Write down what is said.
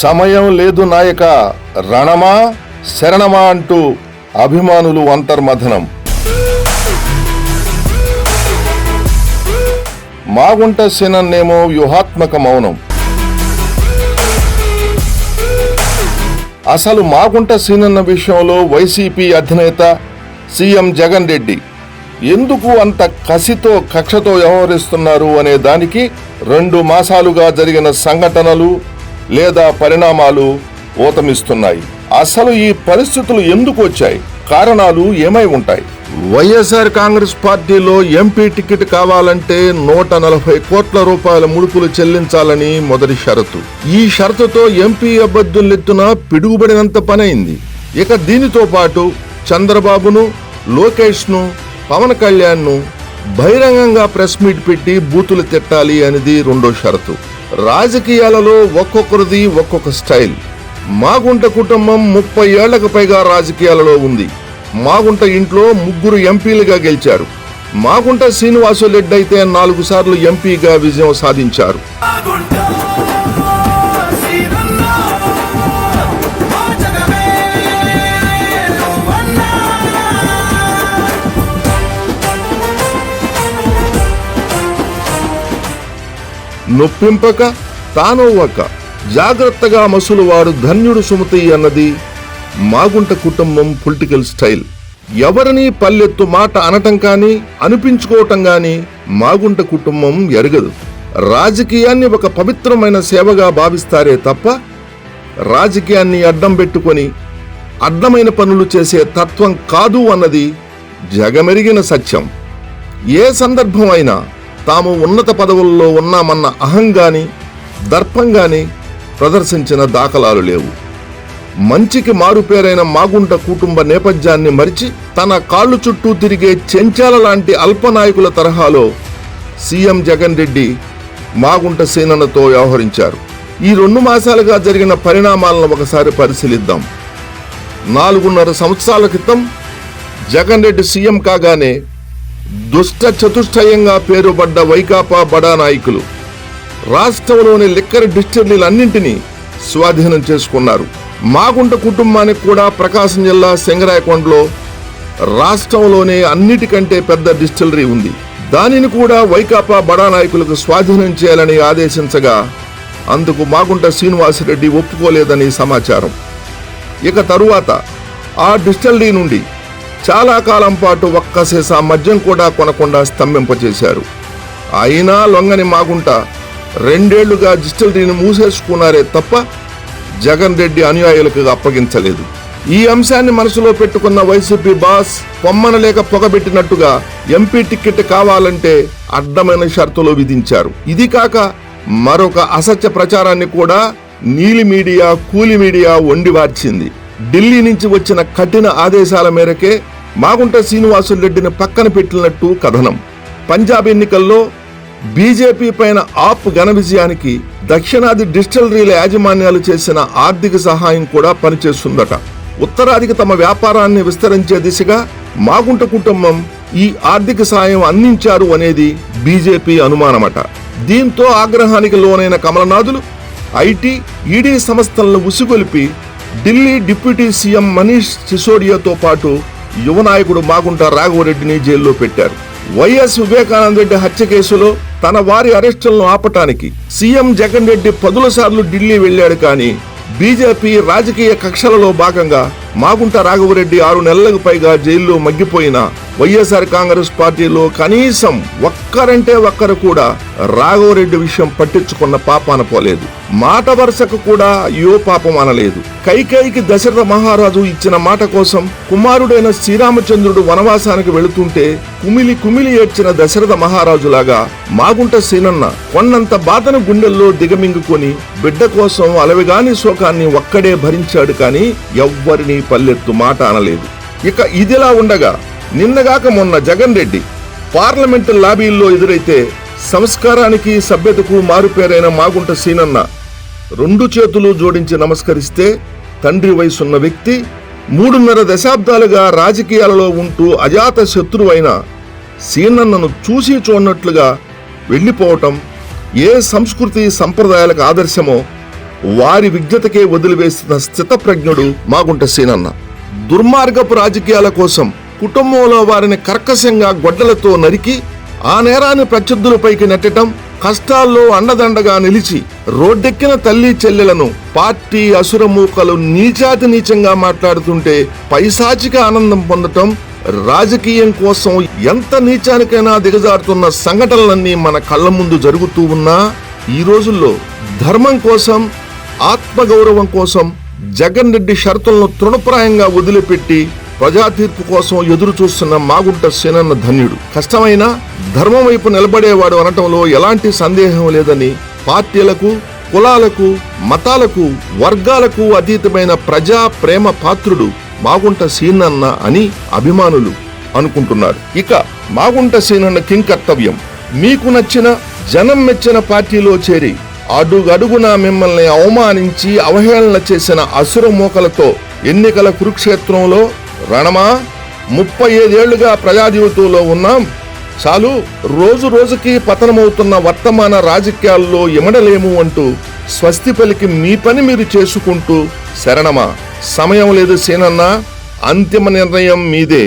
సమయం లేదు నాయక, రణమా శరణమా అంటూ అభిమానులు అంతర్మథనం. మాగుంట సీనన్నేమో వ్యూహాత్మక మౌనం. అసలు మాగుంట సీనన్న విషయంలో వైసీపీ అధినేత సీఎం జగన్ రెడ్డి ఎందుకు అంత కసితో కక్షతో వ్యవహరిస్తున్నారు అనే దానికి 2 మాసాలుగా జరిగిన సంఘటనలు లేదా పరిణామాలు ఊతమిస్తున్నాయి. అసలు ఈ పరిస్థితులు ఎందుకు వచ్చాయి, కారణాలు ఏమై ఉంటాయి? వైఎస్ఆర్ కాంగ్రెస్ పార్టీలో ఎంపీ టికెట్ కావాలంటే 140 కోట్ల రూపాయల ముడుపులు చెల్లించాలని మొదటి షరతు. ఈ షరతుతో ఎంపీ అభ్యర్థులెత్తున పిడుగుబడినంత పనైంది. ఇక దీనితో పాటు చంద్రబాబును, లోకేష్ ను, పవన్ కళ్యాణ్ ను బహిరంగంగా ప్రెస్ మీట్ పెట్టి బూతులు తిట్టాలి అనేది 2వ షరతు. రాజకీయాలలో ఒక్కొక్కరిది ఒక్కొక్క స్టైల్. మాగుంట కుటుంబం 30 ఏళ్లకు పైగా రాజకీయాలలో ఉంది. మాగుంట ఇంట్లో 3 ఎంపీలుగా గెలిచారు. మాగుంట శ్రీనివాసులరెడ్డి అయితే 4 సార్లు ఎంపీగా విజయం సాధించారు. నొప్పింపక తానొవ్వక జాగ్రత్తగా మసులువాడు ధన్యుడు సుమతి అన్నది మాగుంట కుటుంబం పొలిటికల్ స్టైల్. ఎవరిని పల్లెత్తు మాట అనటం కానీ అనిపించుకోవటం కానీ మాగుంట కుటుంబం ఎరగదు. రాజకీయాన్ని ఒక పవిత్రమైన సేవగా భావిస్తారే తప్ప రాజకీయాన్ని అడ్డం పెట్టుకొని అడ్డమైన పనులు చేసే తత్వం కాదు అన్నది జగమెరిగిన సత్యం. ఏ సందర్భం అయినా తాము ఉన్నత పదవుల్లో ఉన్నామన్న అహంగాని దర్పంగాని ప్రదర్శించిన దాఖలాలు లేవు. మంచికి మారుపేరైన మాగుంట కుటుంబ నేపథ్యాన్ని మరిచి తన కాళ్ళు చుట్టూ తిరిగే చెంచాల లాంటి అల్పనాయకుల తరహాలో సీఎం జగన్ రెడ్డి మాగుంట సీనన్నతో వ్యవహరించారు. ఈ 2 మాసాలుగా జరిగిన పరిణామాలను ఒకసారి పరిశీలిద్దాం. 4.5 సంవత్సరాల క్రితం జగన్ రెడ్డి సీఎం కాగానే దుష్ట చతుష్టయంగా పేరుపడ్డ వైకాపా బడా నాయకులు రాష్ట్రంలోని లిక్కర్ డిస్టిలరీలన్నింటినీ స్వాధీనం చేసుకున్నారు. మాగుంట కుటుంబానికి కూడా ప్రకాశం జిల్లా సింగరాయకొండలో రాష్ట్రంలోనే అన్నిటికంటే పెద్ద డిస్టిలరీ ఉంది. దానిని కూడా వైకాపా బడా నాయకులకు స్వాధీనం చేయాలని ఆదేశించగా అందుకు మాగుంట శ్రీనివాసులరెడ్డి ఒప్పుకోలేదని సమాచారం. ఇక తరువాత ఆ డిస్టిలరీ నుండి చాలా కాలం పాటు ఒక్క సీసా మద్యం కూడా కొనకుండా స్తంభింపచేశారు. అయినా లొంగని మాగుంట 2 ఏళ్లుగా డిస్టిలరీని మూసేసుకున్నారే తప్ప జగన్ రెడ్డి అనుయాయులకు అప్పగించలేదు. ఈ అంశాన్ని మనసులో పెట్టుకున్న వైసీపీ బాస్ పొమ్మనలేక పొగబెట్టినట్టుగా ఎంపీ టికెట్ కావాలంటే అడ్డమైన షరతులు విధించారు. ఇది కాక మరొక అసత్య ప్రచారాన్ని కూడా నీలి మీడియా, కూలి మీడియా వండివార్చింది. ఢిల్లీ నుంచి వచ్చిన కఠిన ఆదేశాల మేరకే మాగుంట శ్రీనివాసులరెడ్డిని పక్కన పెట్టినట్టు కథనం. పంజాబ్ ఎన్నికల్లో బీజేపీ పైన ఆప్ ఘన విజయానికి దక్షిణాది డిస్టిలరీల యాజమాన్యాలు చేసిన ఆర్థిక సహాయం కూడా పనిచేస్తుందట. ఉత్తరాదికి తమ వ్యాపారాన్ని విస్తరించే దిశగా మాగుంట కుటుంబం ఈ ఆర్థిక సాయం అందించారు అనేది బీజేపీ అనుమానమట. దీంతో ఆగ్రహానికి లోనైన కమలనాథులు ఐటీ, ఈడీ సంస్థలను ఉసిగొలిపి ఢిల్లీ డిప్యూటీ సీఎం మనీష్ సిసోడియాతో పాటు యువ నాయకుడు మాగుంట రాఘవరెడ్డిని జైల్లో పెట్టారు. వైఎస్ వివేకానంద రెడ్డి హత్య కేసులో తన వారి అరెస్టులను ఆపటానికి సీఎం జగన్ రెడ్డి 10 సార్లు ఢిల్లీ వెళ్లాడు. కానీ బీజేపీ రాజకీయ కక్షలలో భాగంగా మాగుంట రాఘవరెడ్డి 6 నెలలకు పైగా జైల్లో మగ్గిపోయిన వైఎస్ఆర్ కాంగ్రెస్ పార్టీలో కనీసం ఒక్కరంటే ఒక్కరు కూడా రాఘవరెడ్డి విషయం పట్టించుకున్న పాపాన పోలేదు. మాట వరుసకు కూడా అయ్యో పాపం అనలేదు. కైకేయికి దశరథ మహారాజు ఇచ్చిన మాట కోసం కుమారుడైన శ్రీరామచంద్రుడు వనవాసానికి వెళుతుంటే కుమిలి కుమిలి ఏడ్చిన దశరథ మహారాజులాగా మాగుంట సీనన్న కొన్నంత బాధను గుండెల్లో దిగమింగుకొని బిడ్డ కోసం అలవిగాని శోకాన్ని ఒక్కడే భరించాడు. కానీ ఎవ్వరినీ పల్లెత్తు మాట అనలేదు. ఇక ఇదిలా ఉండగా నిన్నగాక మొన్న జగన్ రెడ్డి పార్లమెంటు లాబీల్లో ఎదురైతే సంస్కారానికి సభ్యతకు మారుపేరైన మాగుంట సీనన్న 2 చేతులు జోడించి నమస్కరిస్తే తండ్రి వయసున్న వ్యక్తి 3.5 దశాబ్దాలుగా రాజకీయాలలో ఉంటూ అజాత శత్రువైన సీనన్నను చూసి చూడనట్లుగా వెళ్లిపోవటం ఏ సంస్కృతి సంప్రదాయాలకు ఆదర్శమో వారి విజ్ఞతకే వదిలివేసిన స్థితప్రజ్ఞుడు మాగుంట సీనన్న. దుర్మార్గపు రాజకీయాల కోసం కుటుంబంలో వారిని కర్కశంగా గొడ్డలతో నరికి ఆ నేరాన్ని ప్రత్యర్థులపైకి నెట్టడం, కష్టాల్లో అండదండగా నిలిచి రోడ్డెక్కిన తల్లి చెల్లెలను పార్టీ అసురమూకలు నీచాతి నీచంగా మాట్లాడుతుంటే పైశాచిక ఆనందం పొందటం, రాజకీయం కోసం ఎంత నీచానికైనా దిగజారుతున్న సంఘటనలన్నీ మన కళ్ళ ముందు జరుగుతూ ఉన్నా ఈ రోజుల్లో ధర్మం కోసం, ఆత్మగౌరవం కోసం జగన్ రెడ్డి షరతులను తృణప్రాయంగా వదిలిపెట్టి ప్రజా తీర్పు కోసం ఎదురు చూస్తున్న మాగుంట సీనన్న ధన్యుడు. కష్టమైన ధర్మం వైపు నిలబడేవాడు అనటంలో ఎలాంటి సందేహం లేదని పార్టీలకు, కులాలకు, మతాలకు, వర్గాలకు అతీతమైన ప్రజా ప్రేమ పాత్రుడు మాగుంట సీనన్న అని అభిమానులు అనుకుంటున్నారు. ఇక మాగుంట సీనన్న కింకర్తవ్యం, మీకు నచ్చిన, జనం మెచ్చిన పార్టీలో చేరి అడుగడుగునా మిమ్మల్ని అవమానించి అవహేళన చేసిన అసుర మోకలతో ఎన్నికల కురుక్షేత్రంలో రణమా 35 ఏళ్లుగా ప్రజా జీవితంలో ఉన్నాం, చాలు రోజు రోజుకి పతనమవుతున్న వర్తమాన రాజకీయాల్లో ఇమడలేము అంటూ స్వస్తి పలికి మీ పని మీరు చేసుకుంటూ శరణమా. సమయం లేదు సీనన్న, అంతిమ నిర్ణయం మీదే.